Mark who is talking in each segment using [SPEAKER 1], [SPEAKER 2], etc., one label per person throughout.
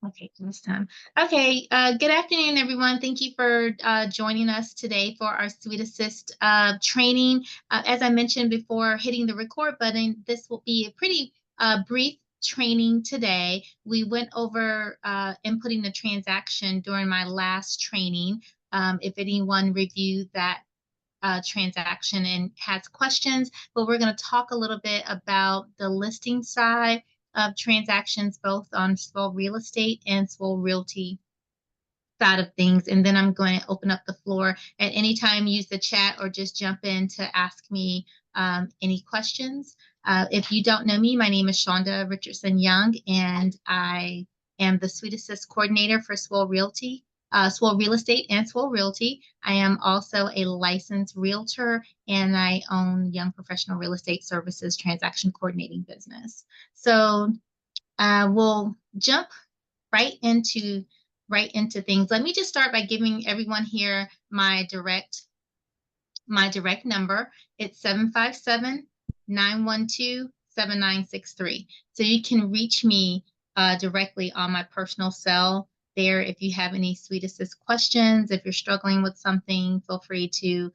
[SPEAKER 1] Okay, this time. Okay, good afternoon, everyone. Thank you for joining us today for our Sweet Assist training. As I mentioned before hitting the record button, this will be a pretty brief training today. We went over inputting the transaction during my last training. If anyone reviewed that transaction and has questions, but we're going to talk a little bit about the listing side of transactions, both on Swell Real Estate and Swell Realty side of things. And then I'm going to open up the floor at any time, use the chat or just jump in to ask me any questions. If you don't know me, my name is Shonda Richardson Young, and I am the Sweet Assist Coordinator for Swell Realty. Swell Real Estate and Swell Realty. I am also a licensed realtor, and I own Young Professional Real Estate Services transaction coordinating business. So we'll jump right into things. Let me just start by giving everyone here my direct number. It's 757-912-7963. So you can reach me directly on my personal cell there. If you have any Sweet Assist questions, if you're struggling with something, feel free to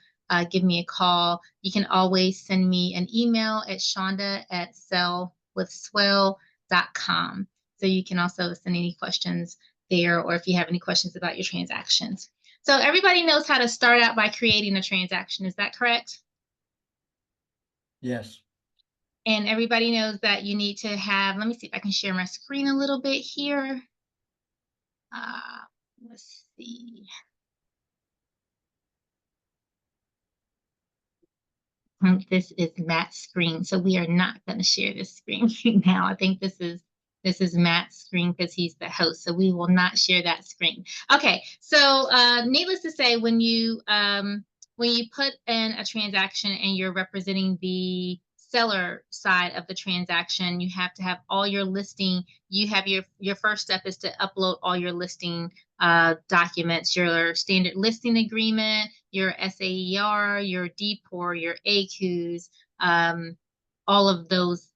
[SPEAKER 1] give me a call. You can always send me an email at shonda@sellwithswell.com. So you can also send any questions there, or if you have any questions about your transactions. So everybody knows how to start out by creating a transaction. Is that correct?
[SPEAKER 2] Yes.
[SPEAKER 1] And everybody knows that you need to have, let me see if I can share my screen a little bit here. Let's see. This is Matt's screen, so we are not going to share this screen right now. I think this is Matt's screen because he's the host, so we will not share that screen. Okay, so needless to say, when you put in a transaction and you're representing the seller side of the transaction, you have to have all your listing. You have your first step is to upload all your listing documents, your standard listing agreement, your SAER, your DPOR, your ACUs, all of those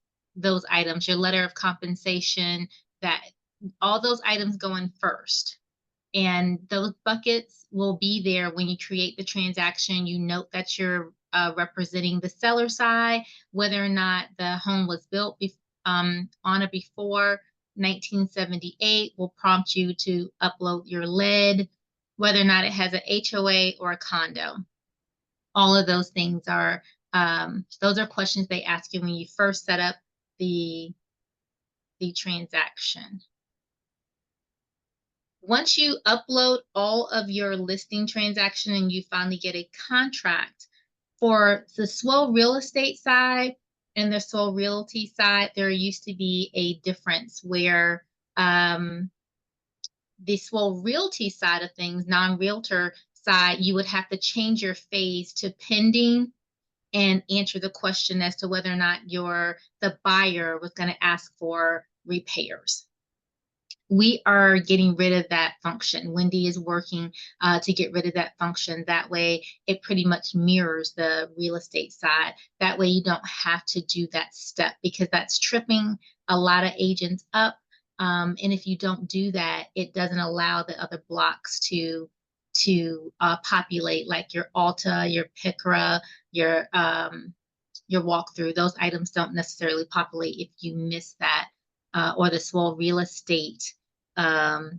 [SPEAKER 1] items, your letter of compensation, that all those items go in first. And those buckets will be there when you create the transaction. You note that you're representing the seller side, whether or not the home was built on or before 1978 will prompt you to upload your lead, whether or not it has a HOA or a condo. All of those things are, those are questions they ask you when you first set up the transaction. Once you upload all of your listing transaction and you finally get a contract, for the Swell Real Estate side and the Swell Realty side, there used to be a difference where the Swell Realty side of things, non-realtor side, you would have to change your phase to pending and answer the question as to whether or not the buyer was going to ask for repairs. We are getting rid of that function. Wendy is working to get rid of that function. That way, it pretty much mirrors the real estate side. That way, you don't have to do that step because that's tripping a lot of agents up. And if you don't do that, it doesn't allow the other blocks to populate, like your Alta, your PICRA, your walkthrough. Those items don't necessarily populate if you miss that, or the Swell Real Estate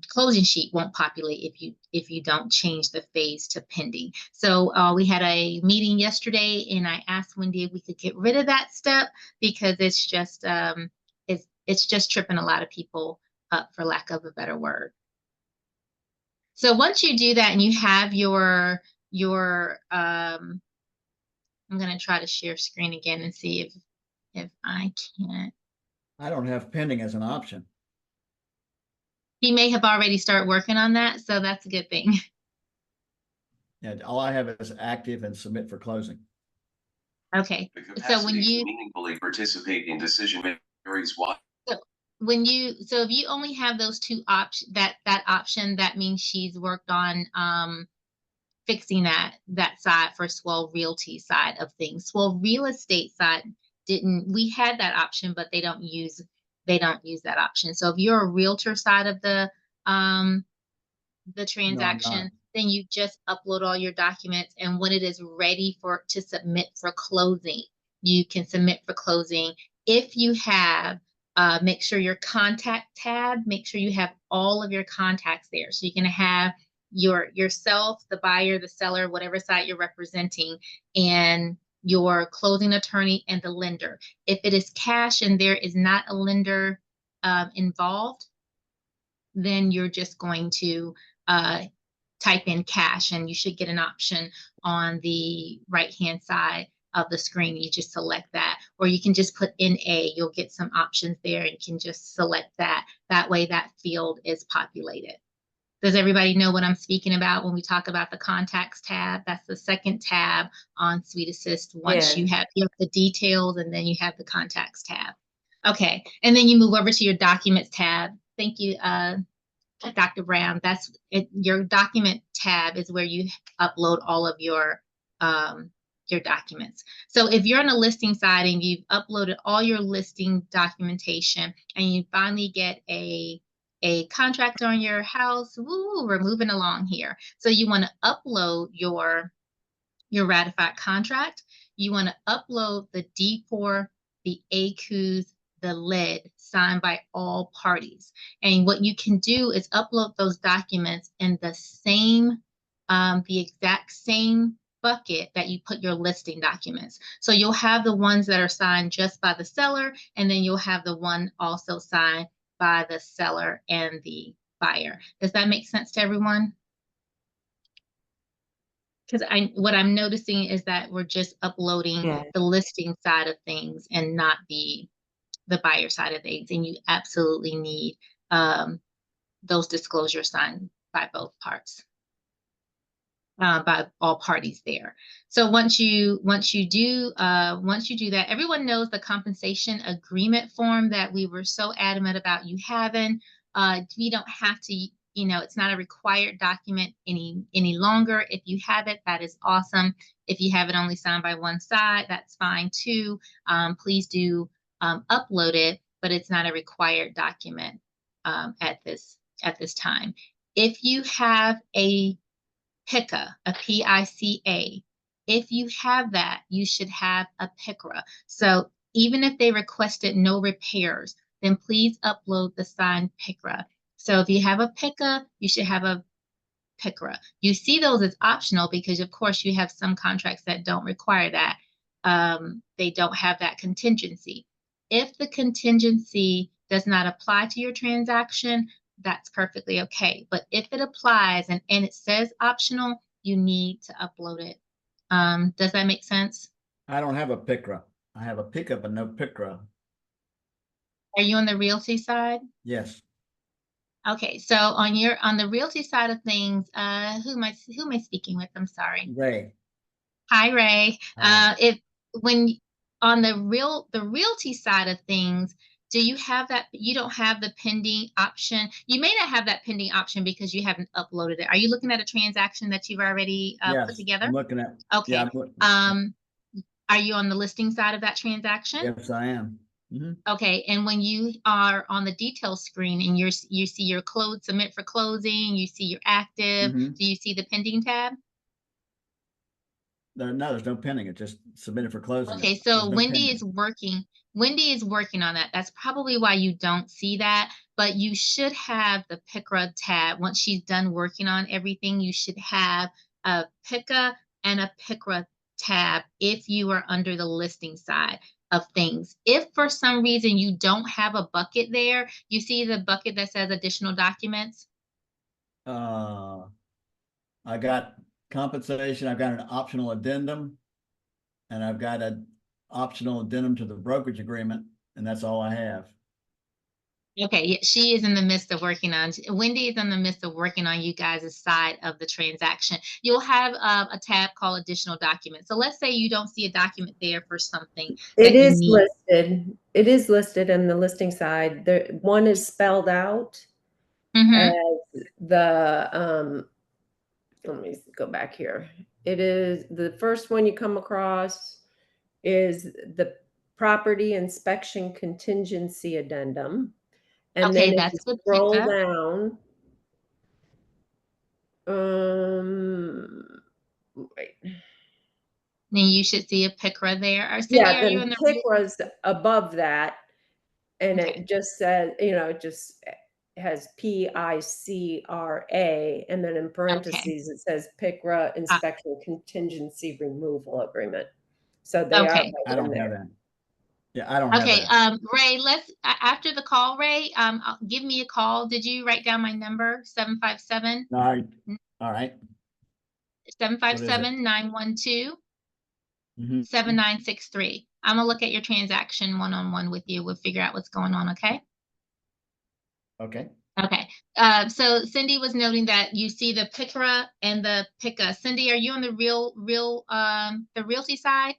[SPEAKER 1] closing sheet won't populate if you don't change the phase to pending. So we had a meeting yesterday, and I asked Wendy if we could get rid of that step because it's just tripping a lot of people up, for lack of a better word. So once you do that and you have your I'm going to try to share screen again and see if I can't.
[SPEAKER 2] I don't have pending as an option.
[SPEAKER 1] He may have already started working on that, so that's a good thing.
[SPEAKER 2] And all I have is active and submit for closing.
[SPEAKER 1] Okay. So when you
[SPEAKER 3] meaningfully participate in decision making,
[SPEAKER 1] so if you only have those two options, that option, that means she's worked on fixing that side for Swell Realty side of things. Swell Real Estate side we had that option, but they don't use that option. So if you're a realtor side of the the
[SPEAKER 2] No, I'm
[SPEAKER 1] transaction,
[SPEAKER 2] not.
[SPEAKER 1] then you just upload all your documents. And when it is ready to submit for closing, you can submit for closing. If you have, make sure your contact tab, make sure you have all of your contacts there. So you're going to have yourself, the buyer, the seller, whatever side you're representing, and your closing attorney and the lender. If it is cash and there is not a lender involved, then you're just going to type in cash, and you should get an option on the right-hand side of the screen. You just select that, or you can just put NA. You'll get some options there, and you can just select that. That way that field is populated. Does everybody know what I'm speaking about when we talk about the contacts tab? That's the second tab on SweetAssist. Once you have the details, and then you have the contacts tab. Okay, and then you move over to your documents tab. Thank you, Dr. Brown. That's it. Your document tab is where you upload all of your documents. So if you're on a listing side and you've uploaded all your listing documentation, and you finally get a contract on your house, woo, we're moving along here. So you want to upload your ratified contract. You want to upload the D4, the ACUs, the LID signed by all parties. And what you can do is upload those documents in the exact same bucket that you put your listing documents. So you'll have the ones that are signed just by the seller, and then you'll have the one also signed by the seller and the buyer. Does that make sense to everyone? Because what I'm noticing is that we're just uploading the listing side of things and not the buyer side of things. And you absolutely need those disclosures signed by both parts, by all parties there. So once you do that, everyone knows the compensation agreement form that we were so adamant about you having. We don't have to. It's not a required document any longer. If you have it, that is awesome. If you have it only signed by one side, that's fine too. Please do upload it, but it's not a required document at this time. If you have a PICA, a PICA, if you have that, you should have a PICRA. So even if they requested no repairs, then please upload the signed PICRA. So if you have a PICA, you should have a PICRA. You see those as optional because, of course, you have some contracts that don't require that. They don't have that contingency. If the contingency does not apply to your transaction, that's perfectly okay. But if it applies and it says optional, you need to upload it. Does that make sense?
[SPEAKER 2] I don't have a PICRA. I have a pickup but no PICRA.
[SPEAKER 1] Are you on the realty side?
[SPEAKER 2] Yes.
[SPEAKER 1] Okay, so on the realty side of things, who am I speaking with? I'm sorry.
[SPEAKER 2] Ray.
[SPEAKER 1] Hi, Ray.
[SPEAKER 2] Hi.
[SPEAKER 1] When on the realty side of things, do you have that? You don't have the pending option. You may not have that pending option because you haven't uploaded it. Are you looking at a transaction that you've already
[SPEAKER 2] Yes,
[SPEAKER 1] put together?
[SPEAKER 2] I'm looking at.
[SPEAKER 1] Okay.
[SPEAKER 2] Yeah,
[SPEAKER 1] Are you on the listing side of that transaction?
[SPEAKER 2] yes, I am.
[SPEAKER 1] Okay, and when you are on the details screen and you see your submit for closing, you see your active, do you see the pending tab?
[SPEAKER 2] No, there's no pending. It's just submitted for closing.
[SPEAKER 1] Okay, so Wendy is working on that. That's probably why you don't see that, but you should have the PICRA tab. Once she's done working on everything, you should have a PICA and a PICRA tab if you are under the listing side of things. If for some reason you don't have a bucket there, you see the bucket that says additional documents?
[SPEAKER 2] I got compensation. I've got an optional addendum, and I've got an optional addendum to the brokerage agreement, and that's all I have.
[SPEAKER 1] Okay, yeah, she is in the midst of working on, Wendy is in the midst of working on you guys' side of the transaction. You'll have a tab called additional documents. So let's say you don't see a document there for something.
[SPEAKER 4] It is listed. It is listed in the listing side. One is spelled out as the, let me go back here. It is the first one you come across is the property inspection contingency addendum. And
[SPEAKER 1] Okay,
[SPEAKER 4] then if
[SPEAKER 1] that's
[SPEAKER 4] you
[SPEAKER 1] good.
[SPEAKER 4] scroll down, Wait.
[SPEAKER 1] Then you should see a PICRA there. Or Cindy,
[SPEAKER 4] Yeah,
[SPEAKER 1] are you
[SPEAKER 4] then
[SPEAKER 1] in the
[SPEAKER 4] PIC was above that, and
[SPEAKER 1] Okay.
[SPEAKER 4] it just says, it just has PICRA, and then in parentheses, it says PICRA Inspection Contingency Removal Agreement. So they are
[SPEAKER 1] Okay.
[SPEAKER 2] I
[SPEAKER 4] right in
[SPEAKER 2] don't have
[SPEAKER 4] there.
[SPEAKER 2] that. Yeah, I don't have
[SPEAKER 1] Okay,
[SPEAKER 2] that.
[SPEAKER 1] Ray, after the call, Ray, give me a call. Did you write down my number? 757
[SPEAKER 2] All right, all right.
[SPEAKER 1] 757-912
[SPEAKER 2] Mhm.
[SPEAKER 1] 7963. I'm gonna look at your transaction one-on-one with you. We'll figure out what's going on, okay?
[SPEAKER 2] Okay.
[SPEAKER 1] Okay. So Cindy was noting that you see the PICRA and the PICA. Cindy, are you on the the realty side?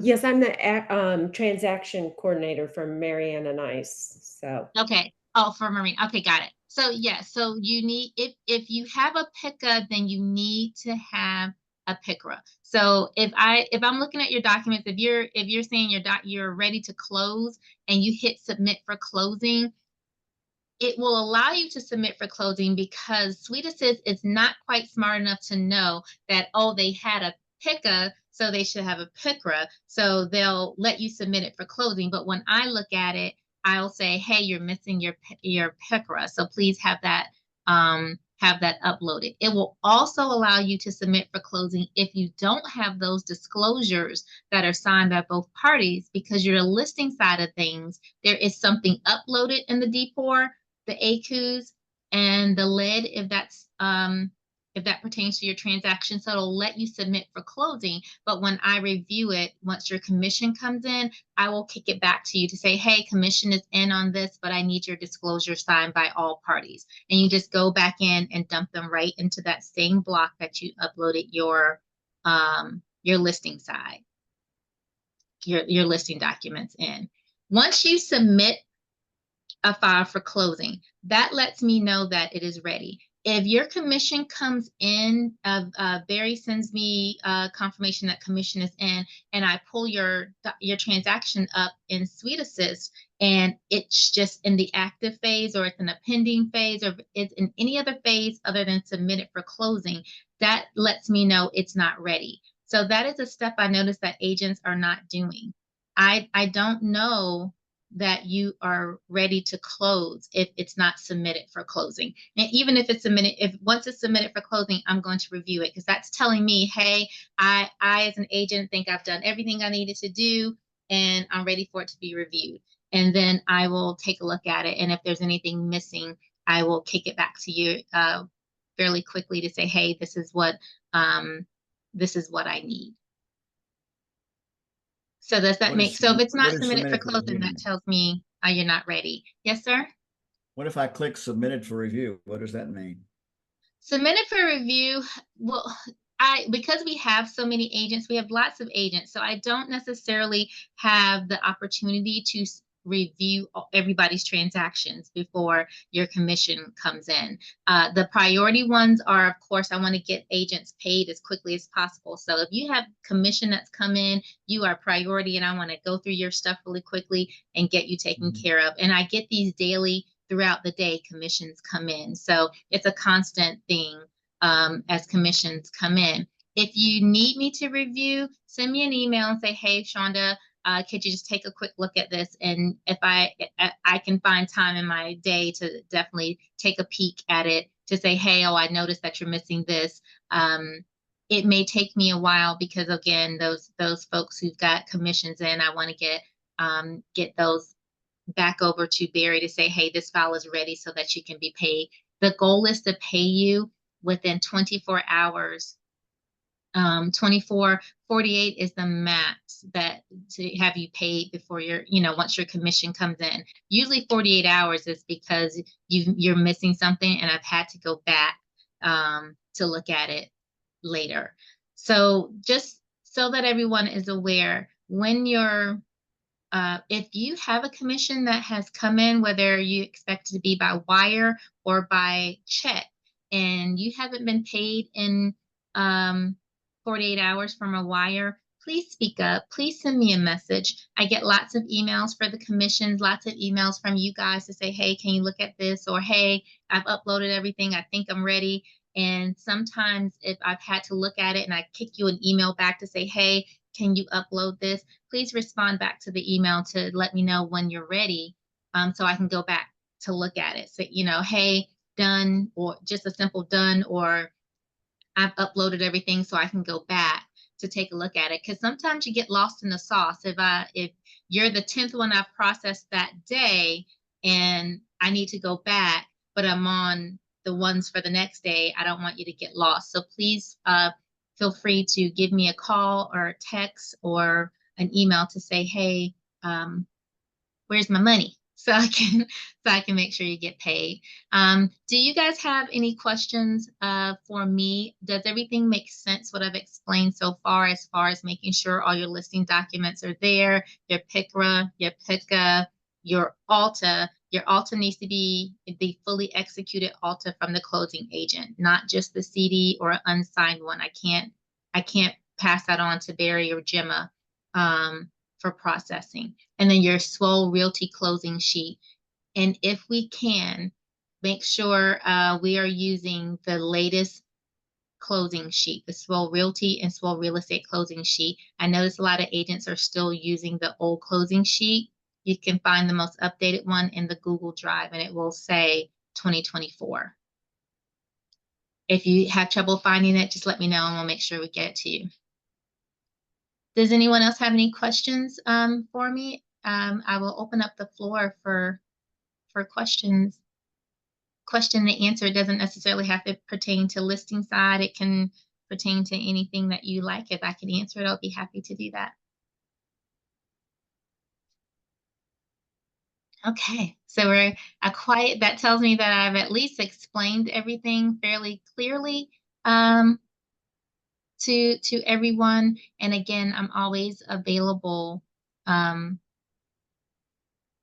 [SPEAKER 4] Yes, I'm the transaction coordinator for Marianne and Ice. So
[SPEAKER 1] Okay. Oh, for Marine. Okay, got it. So yes, so you need if you have a PICA, then you need to have a PICRA. So if I'm looking at your documents, if you're saying you're ready to close and you hit submit for closing, it will allow you to submit for closing because Sweet Assist is not quite smart enough to know that, oh, they had a PICA, so they should have a PICRA. So they'll let you submit it for closing. But when I look at it, I'll say, hey, you're missing your PICRA. So please have that uploaded. It will also allow you to submit for closing if you don't have those disclosures that are signed by both parties, because you're a listing side of things. There is something uploaded in the D4, the ACUs, and the lid, if that pertains to your transaction. So it'll let you submit for closing. But when I review it, once your commission comes in, I will kick it back to you to say, hey, commission is in on this, but I need your disclosure signed by all parties. And you just go back in and dump them right into that same block that you uploaded your listing side, your listing documents in. Once you submit a file for closing, that lets me know that it is ready. If your commission comes in, Barry sends me confirmation that commission is in, and I pull your transaction up in Sweet Assist, and it's just in the active phase, or it's in a pending phase, or it's in any other phase other than submitted for closing, that lets me know it's not ready. So that is a step I noticed that agents are not doing. I don't know that you are ready to close if it's not submitted for closing. And even if it's submitted, once it's submitted for closing, I'm going to review it, because that's telling me, hey, I as an agent think I've done everything I needed to do and I'm ready for it to be reviewed. And then I will take a look at it. And if there's anything missing, I will kick it back to you fairly quickly to say, hey, this is what I need. So does that make, so if it's not submitted for closing, that tells me you're not ready. Yes, sir?
[SPEAKER 2] What if I click submitted for review? What does that mean?
[SPEAKER 1] Submitted for review, well, because we have so many agents, we have lots of agents, so I don't necessarily have the opportunity to review everybody's transactions before your commission comes in. The priority ones are, of course, I want to get agents paid as quickly as possible. So if you have commission that's come in, you are priority, and I want to go through your stuff really quickly and get you taken care of. And I get these daily, throughout the day, commissions come in. So it's a constant thing as commissions come in. If you need me to review, send me an email and say, hey, Shonda, could you just take a quick look at this? And if I can find time in my day to definitely take a peek at it to say, hey, oh, I noticed that you're missing this. It may take me a while because, again, those folks who've got commissions in, I want to get those back over to Barry to say, hey, this file is ready so that you can be paid. The goal is to pay you within 24 hours. 48 is the max that to have you paid before once your commission comes in. Usually 48 hours is because you're missing something, and I've had to go back to look at it later. So just so that everyone is aware, when you're if you have a commission that has come in, whether you expect it to be by wire or by check, and you haven't been paid in 48 hours from a wire, please speak up. Please send me a message. I get lots of emails for the commissions, lots of emails from you guys to say, hey, can you look at this? Or, hey, I've uploaded everything. I think I'm ready. And sometimes if I've had to look at it and I kick you an email back to say, hey, can you upload this? Please respond back to the email to let me know when you're ready, so I can go back to look at it. So, hey, done, or just a simple done, or I've uploaded everything so I can go back to take a look at it. Because sometimes you get lost in the sauce. If you're the 10th one I've processed that day and I need to go back, but I'm on the ones for the next day, I don't want you to get lost. So please feel free to give me a call or a text or an email to say, hey, where's my money? So I can make sure you get paid. Do you guys have any questions for me? Does everything make sense what I've explained so far as making sure all your listing documents are there, your PICRA, your PICA, your ALTA? Your ALTA needs to be the fully executed ALTA from the closing agent, not just the CD or unsigned one. I can't pass that on to Barry or Gemma for processing. And then your SWOL Realty closing sheet. And if we can, make sure we are using the latest closing sheet, the SWOL Realty and SWOL Real Estate closing sheet. I notice a lot of agents are still using the old closing sheet. You can find the most updated one in the Google Drive, and it will say 2024. If you have trouble finding it, just let me know and we'll make sure we get it to you. Does anyone else have any questions for me? I will open up the floor for questions. Question and answer doesn't necessarily have to pertain to listing side. It can pertain to anything that you like. If I can answer it, I'll be happy to do that. Okay, so we're quiet. That tells me that I've at least explained everything fairly clearly to everyone. And again, I'm always available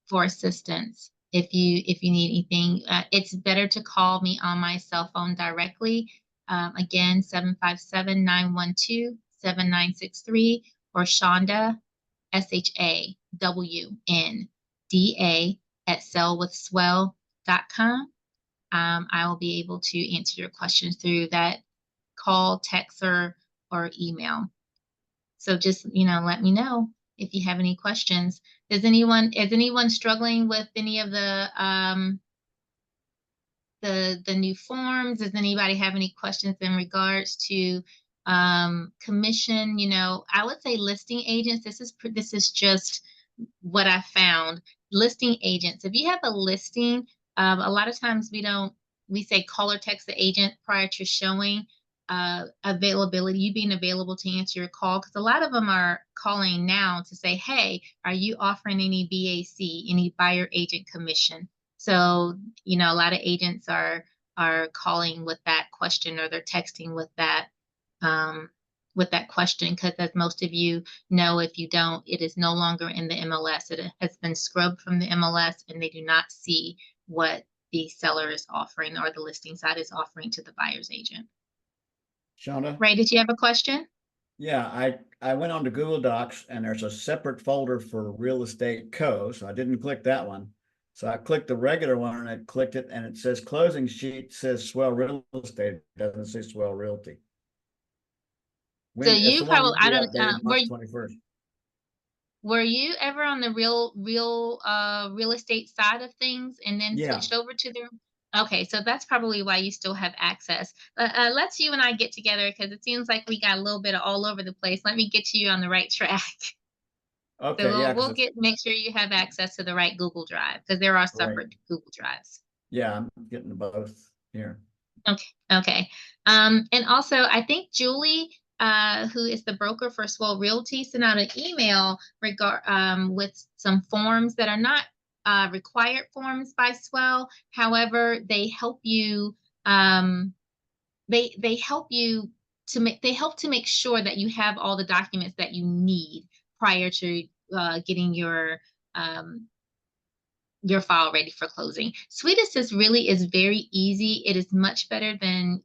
[SPEAKER 1] for assistance if you need anything. It's better to call me on my cell phone directly. Again, 757-912-7963, or Shonda, SHAWNDA @sellwithswell.com. I will be able to answer your questions through that call, text, or email. So just, let me know if you have any questions. Is anyone struggling with any of the new forms? Does anybody have any questions in regards to commission? I would say listing agents. This is just what I found. Listing agents. If you have a listing, a lot of times we say call or text the agent prior to showing. Availability, you being available to answer your call, because a lot of them are calling now to say, hey, are you offering any BAC, any buyer agent commission? So, a lot of agents are calling with that question, or they're texting with that question, because as most of you know, if you don't, it is no longer in the MLS. It has been scrubbed from the MLS, and they do not see what the seller is offering or the listing side is offering to the buyer's agent.
[SPEAKER 2] Shonda?
[SPEAKER 1] Ray, did you have a question?
[SPEAKER 2] Yeah, I went on to Google Docs, and there's a separate folder for Real Estate Co. So I didn't click that one. So I clicked the regular one, and I clicked it, and it says closing sheet, says SWOL Real Estate. It doesn't say SWOL Realty.
[SPEAKER 1] So you probably, I don't,
[SPEAKER 2] March 21st.
[SPEAKER 1] Were you ever on the real estate side of things and then switched over to the? Okay, so that's probably why you still have access. Let's you and I get together, because it seems like we got a little bit of all over the place. Let me get you on the right track.
[SPEAKER 2] Okay,
[SPEAKER 1] so
[SPEAKER 2] yeah.
[SPEAKER 1] We'll make sure you have access to the right Google Drive, because there are separate Google Drives.
[SPEAKER 2] Yeah, I'm getting both here.
[SPEAKER 1] Okay. And also, I think Julie, who is the broker for SWOL Realty, sent out an email with some forms that are not required forms by SWOL. However, they help you. They help you they help to make sure that you have all the documents that you need prior to getting your file ready for closing. SweetAssist really is very easy. It is much better than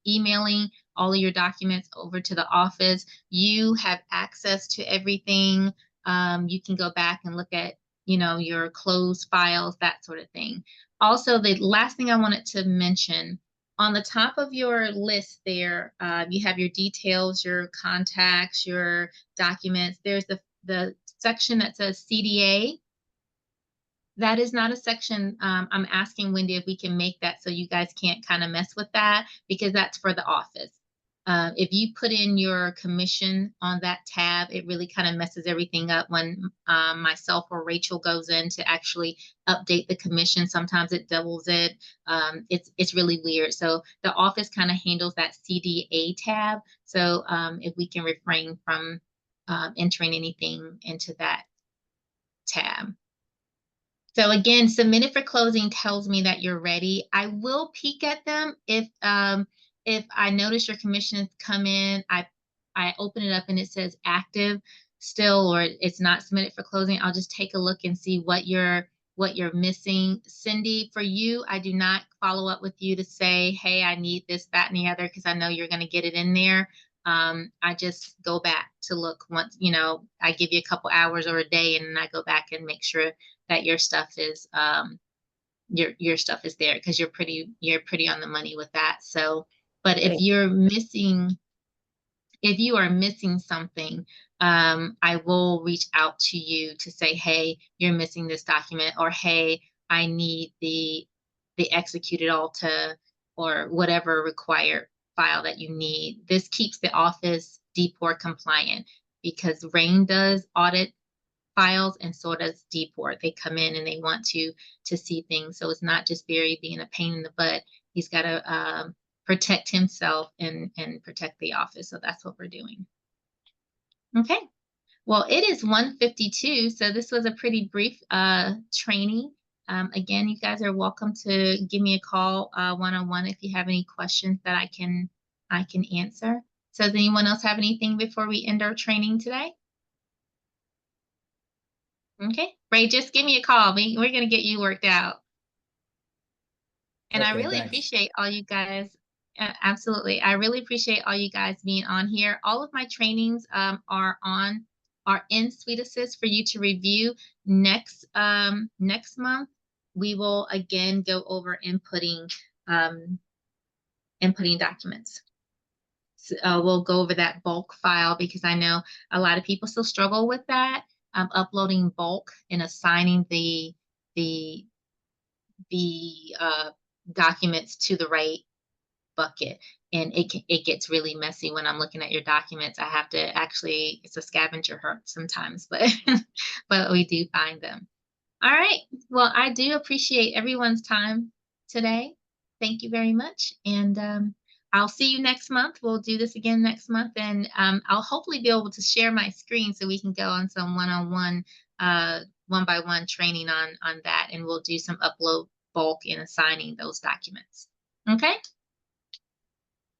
[SPEAKER 1] emailing all of your documents over to the office. You have access to everything. You can go back and look at, your closed files, that sort of thing. Also, the last thing I wanted to mention, on the top of your list there, you have your details, your contacts, your documents. There's the section that says CDA. That is not a section. I'm asking Wendy if we can make that so you guys can't kind of mess with that, because that's for the office. If you put in your commission on that tab, it really kind of messes everything up when myself or Rachel goes in to actually update the commission. Sometimes it doubles it. It's really weird. So the office kind of handles that CDA tab. So if we can refrain from entering anything into that tab. So again, submitted for closing tells me that you're ready. I will peek at them if I notice your commission has come in, I open it up and it says active still, or it's not submitted for closing. I'll just take a look and see what you're missing. Cindy, for you, I do not follow up with you to say, hey, I need this, that, and the other, because I know you're going to get it in there. I just go back to look once, I give you a couple hours or a day, and then I go back and make sure that your stuff is your stuff is there, because you're pretty on the money with that. So, but if you are missing something, I will reach out to you to say, hey, you're missing this document, or hey, I need the executed ALTA or whatever required file that you need. This keeps the office DPOR compliant, because RAIN does audit files, and so does DPOR. They come in and they want to see things. So it's not just Barry being a pain in the butt. He's got to protect himself and protect the office. So that's what we're doing. Okay. Well, it is 1:52, so this was a pretty brief training. Again, you guys are welcome to give me a call one-on-one if you have any questions that I can answer. So does anyone else have anything before we end our training today? Okay, Ray, just give me a call. We're going to get you worked out. And I
[SPEAKER 2] Okay,
[SPEAKER 1] really
[SPEAKER 2] thanks.
[SPEAKER 1] appreciate all you guys. Absolutely. I really appreciate all you guys being on here. All of my trainings are in SuiteAssist for you to review. Next month, we will again go over inputting documents. So, we'll go over that bulk file, because I know a lot of people still struggle with that, uploading bulk and assigning the documents to the right bucket. And it gets really messy when I'm looking at your documents. I have to actually, it's a scavenger hunt sometimes, but but we do find them. All right. Well, I do appreciate everyone's time today. Thank you very much. And I'll see you next month. We'll do this again next month. And I'll hopefully be able to share my screen so we can go on some one-on-one, one-by-one training on that. And we'll do some upload bulk in assigning those documents. Okay.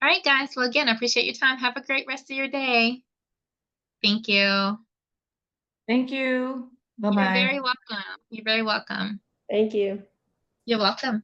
[SPEAKER 1] All right, guys. Well, again, I appreciate your time. Have a great rest of your day. Thank you.
[SPEAKER 5] Thank you.
[SPEAKER 1] You're
[SPEAKER 5] Bye-bye.
[SPEAKER 1] very welcome. You're very welcome.
[SPEAKER 4] Thank you.
[SPEAKER 1] You're welcome.